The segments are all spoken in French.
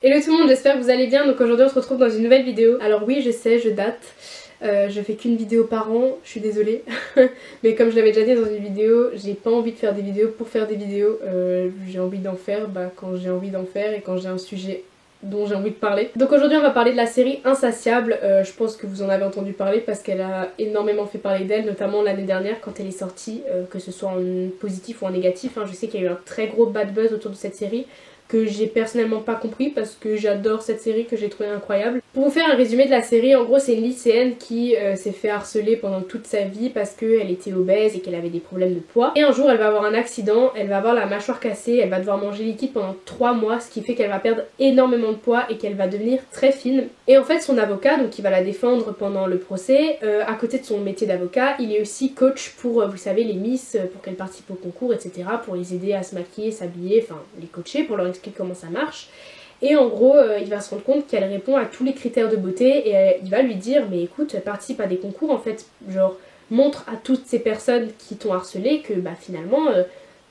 Hello tout le monde, j'espère que vous allez bien. Donc aujourd'hui on se retrouve dans une nouvelle vidéo. Alors oui, je sais, je date, je fais qu'une vidéo par an, je suis désolée. Mais comme je l'avais déjà dit dans une vidéo, j'ai pas envie de faire des vidéos pour faire des vidéos. J'ai envie d'en faire quand j'ai envie d'en faire et quand j'ai un sujet dont j'ai envie de parler. Donc aujourd'hui on va parler de la série Insatiable. Je pense que vous en avez entendu parler parce qu'elle a énormément fait parler d'elle, notamment l'année dernière quand elle est sortie, que ce soit en positif ou en négatif. Je sais qu'il y a eu un très gros bad buzz autour de cette série que j'ai personnellement pas compris parce que j'adore cette série, que j'ai trouvé incroyable. Pour vous faire un résumé de la série, en gros c'est une lycéenne qui s'est fait harceler pendant toute sa vie parce qu'elle était obèse et qu'elle avait des problèmes de poids. Et un jour elle va avoir un accident, elle va avoir la mâchoire cassée, elle va devoir manger liquide pendant 3 mois, ce qui fait qu'elle va perdre énormément de poids et qu'elle va devenir très fine. Et en fait son avocat, donc qui va la défendre pendant le procès, à côté de son métier d'avocat, il est aussi coach pour, vous savez, les miss, pour qu'elles participent au concours, etc. Pour les aider à se maquiller, s'habiller, enfin les coacher, pour leur expliquer comment ça marche. Et en gros il va se rendre compte qu'elle répond à tous les critères de beauté et il va lui dire mais écoute, participe à des concours en fait, genre montre à toutes ces personnes qui t'ont harcelé que finalement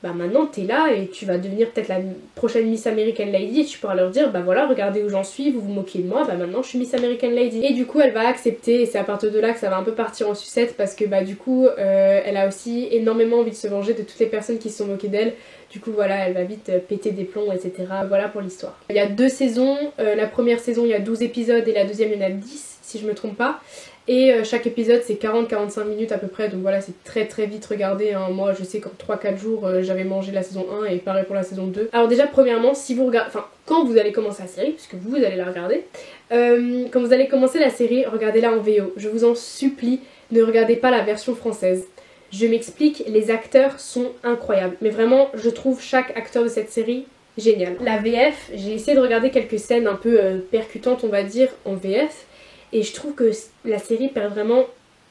maintenant t'es là et tu vas devenir peut-être la prochaine Miss American Lady et tu pourras leur dire voilà, regardez où j'en suis, vous vous moquez de moi, maintenant je suis Miss American Lady. Et du coup elle va accepter et c'est à partir de là que ça va un peu partir en sucette parce que du coup elle a aussi énormément envie de se venger de toutes les personnes qui se sont moquées d'elle. Du coup voilà, elle va vite péter des plombs, etc. Voilà pour l'histoire. Il y a 2 saisons, la première saison il y a 12 épisodes et la deuxième il y en a 10 si je me trompe pas. Et chaque épisode c'est 40-45 minutes à peu près, donc voilà c'est très très vite regardé. Moi je sais qu'en 3-4 jours j'avais mangé la saison 1 et pareil pour la saison 2. Alors déjà premièrement, si vous regardez, quand vous allez commencer la série, puisque vous allez la regarder, quand vous allez commencer la série, regardez-la en VO. Je vous en supplie, ne regardez pas la version française. Je m'explique, les acteurs sont incroyables. Mais vraiment, je trouve chaque acteur de cette série génial. La VF, j'ai essayé de regarder quelques scènes un peu percutantes, on va dire, en VF. Et je trouve que la série perd vraiment,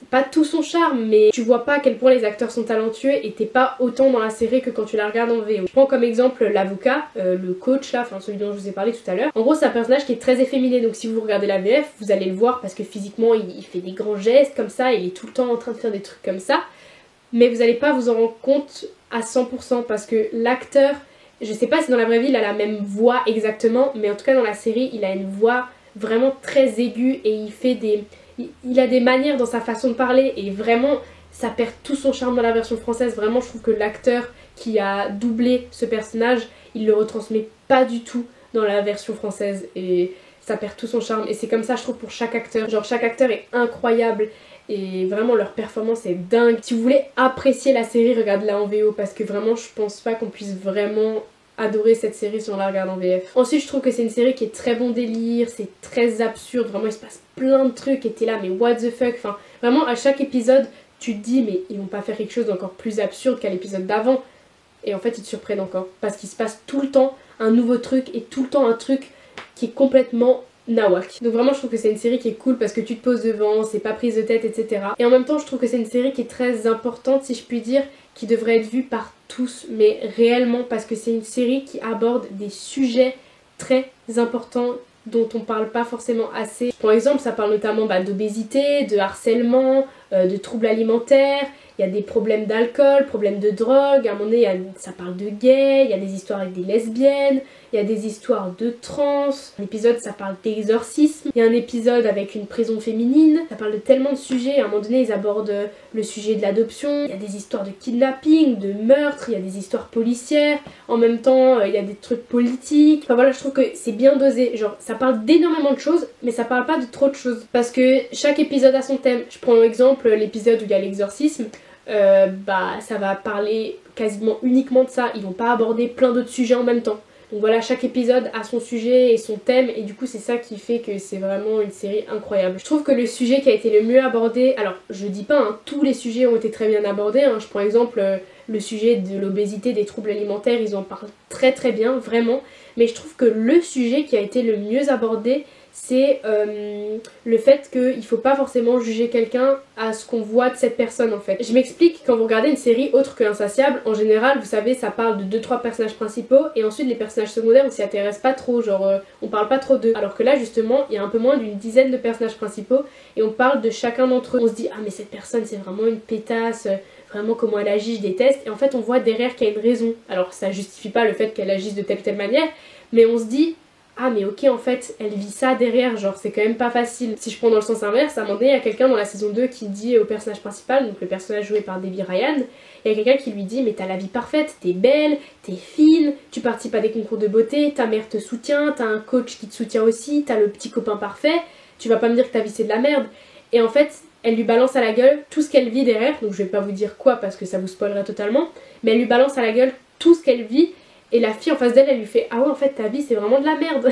pas tout son charme, mais tu vois pas à quel point les acteurs sont talentueux et t'es pas autant dans la série que quand tu la regardes en VO. Je prends comme exemple l'avocat, le coach là, celui dont je vous ai parlé tout à l'heure. En gros c'est un personnage qui est très efféminé, donc si vous regardez la VF, vous allez le voir parce que physiquement il fait des grands gestes comme ça, il est tout le temps en train de faire des trucs comme ça. Mais vous n'allez pas vous en rendre compte à 100% parce que l'acteur, je sais pas si dans la vraie vie il a la même voix exactement, mais en tout cas dans la série il a une voix vraiment très aiguë et il a des manières dans sa façon de parler et vraiment ça perd tout son charme dans la version française. Vraiment je trouve que l'acteur qui a doublé ce personnage, il le retransmet pas du tout dans la version française et ça perd tout son charme. Et c'est comme ça je trouve pour chaque acteur, genre chaque acteur est incroyable. Et vraiment leur performance est dingue. Si vous voulez apprécier la série, regardez-la en VO parce que vraiment je pense pas qu'on puisse vraiment adorer cette série si on la regarde en VF. Ensuite je trouve que c'est une série qui est très bon délire, c'est très absurde, vraiment il se passe plein de trucs et t'es là mais what the fuck. Vraiment à chaque épisode tu te dis mais ils vont pas faire quelque chose d'encore plus absurde qu'à l'épisode d'avant. Et en fait ils te surprennent encore parce qu'il se passe tout le temps un nouveau truc et tout le temps un truc qui est complètement nawak. Donc vraiment je trouve que c'est une série qui est cool parce que tu te poses devant, c'est pas prise de tête, etc. Et en même temps je trouve que c'est une série qui est très importante si je puis dire, qui devrait être vue par tous, mais réellement parce que c'est une série qui aborde des sujets très importants dont on parle pas forcément assez. Pour exemple ça parle notamment d'obésité, de harcèlement, de troubles alimentaires. Il y a des problèmes d'alcool, problèmes de drogue, à un moment donné ça parle de gays, il y a des histoires avec des lesbiennes, il y a des histoires de trans, un épisode ça parle d'exorcisme, il y a un épisode avec une prison féminine, ça parle de tellement de sujets, à un moment donné ils abordent le sujet de l'adoption, il y a des histoires de kidnapping, de meurtre, il y a des histoires policières, en même temps il y a des trucs politiques, voilà je trouve que c'est bien dosé, genre ça parle d'énormément de choses mais ça parle pas de trop de choses parce que chaque épisode a son thème. Je prends l'exemple l'épisode où il y a l'exorcisme. Ça va parler quasiment uniquement de ça, ils vont pas aborder plein d'autres sujets en même temps. Donc voilà, chaque épisode a son sujet et son thème et du coup c'est ça qui fait que c'est vraiment une série incroyable. Je trouve que le sujet qui a été le mieux abordé, alors je dis pas, tous les sujets ont été très bien abordés, je prends exemple le sujet de l'obésité, des troubles alimentaires, ils en parlent très très bien, vraiment, mais je trouve que le sujet qui a été le mieux abordé c'est le fait qu'il faut pas forcément juger quelqu'un à ce qu'on voit de cette personne en fait. Je m'explique, quand vous regardez une série autre que Insatiable, en général vous savez ça parle de 2-3 personnages principaux et ensuite les personnages secondaires on s'y intéresse pas trop, genre on parle pas trop d'eux. Alors que là justement il y a un peu moins d'une dizaine de personnages principaux et on parle de chacun d'entre eux. On se dit ah mais cette personne c'est vraiment une pétasse, vraiment comment elle agit je déteste, et en fait on voit derrière qu'il y a une raison. Alors ça justifie pas le fait qu'elle agisse de telle ou telle manière, mais on se dit ah mais ok en fait elle vit ça derrière, genre c'est quand même pas facile. Si je prends dans le sens inverse, à un moment donné il y a quelqu'un dans la saison 2 qui dit au personnage principal, donc le personnage joué par Debbie Ryan, il y a quelqu'un qui lui dit mais t'as la vie parfaite, t'es belle, t'es fine, tu participes à des concours de beauté, ta mère te soutient, t'as un coach qui te soutient aussi, t'as le petit copain parfait, tu vas pas me dire que ta vie c'est de la merde. Et en fait elle lui balance à la gueule tout ce qu'elle vit derrière, donc je vais pas vous dire quoi parce que ça vous spoilerait totalement, mais elle lui balance à la gueule tout ce qu'elle vit. Et la fille en face d'elle, elle lui fait ah ouais en fait ta vie c'est vraiment de la merde.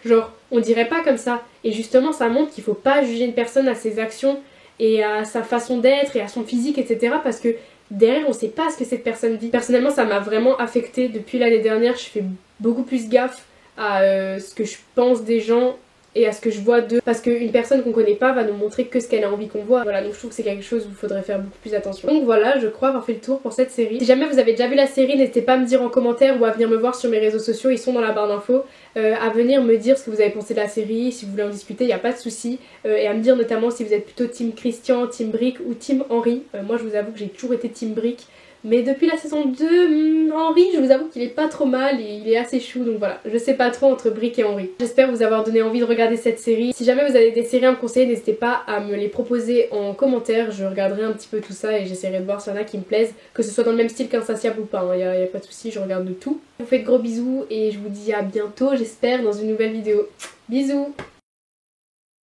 Genre on dirait pas comme ça. Et justement ça montre qu'il faut pas juger une personne à ses actions et à sa façon d'être et à son physique etc. Parce que derrière on sait pas ce que cette personne vit. Personnellement ça m'a vraiment affectée. Depuis l'année dernière je fais beaucoup plus gaffe à ce que je pense des gens et à ce que je vois d'eux, parce qu'une personne qu'on connaît pas va nous montrer que ce qu'elle a envie qu'on voit. Voilà, donc je trouve que c'est quelque chose où il faudrait faire beaucoup plus attention. Donc voilà, je crois avoir fait le tour pour cette série. Si jamais vous avez déjà vu la série, n'hésitez pas à me dire en commentaire ou à venir me voir sur mes réseaux sociaux, ils sont dans la barre d'infos, à venir me dire ce que vous avez pensé de la série, si vous voulez en discuter, il n'y a pas de souci, et à me dire notamment si vous êtes plutôt team Christian, team Brick ou team Henry. Moi je vous avoue que j'ai toujours été team Brick. Mais depuis la saison 2, Henry, je vous avoue qu'il est pas trop mal et il est assez chou, donc voilà, je sais pas trop entre Brick et Henry. J'espère vous avoir donné envie de regarder cette série. Si jamais vous avez des séries à me conseiller, n'hésitez pas à me les proposer en commentaire, je regarderai un petit peu tout ça et j'essaierai de voir s'il y en a qui me plaisent, que ce soit dans le même style qu'Insatiable ou pas, hein. Y a pas de souci, je regarde de tout. Je vous fais de gros bisous et je vous dis à bientôt, j'espère, dans une nouvelle vidéo. Bisous!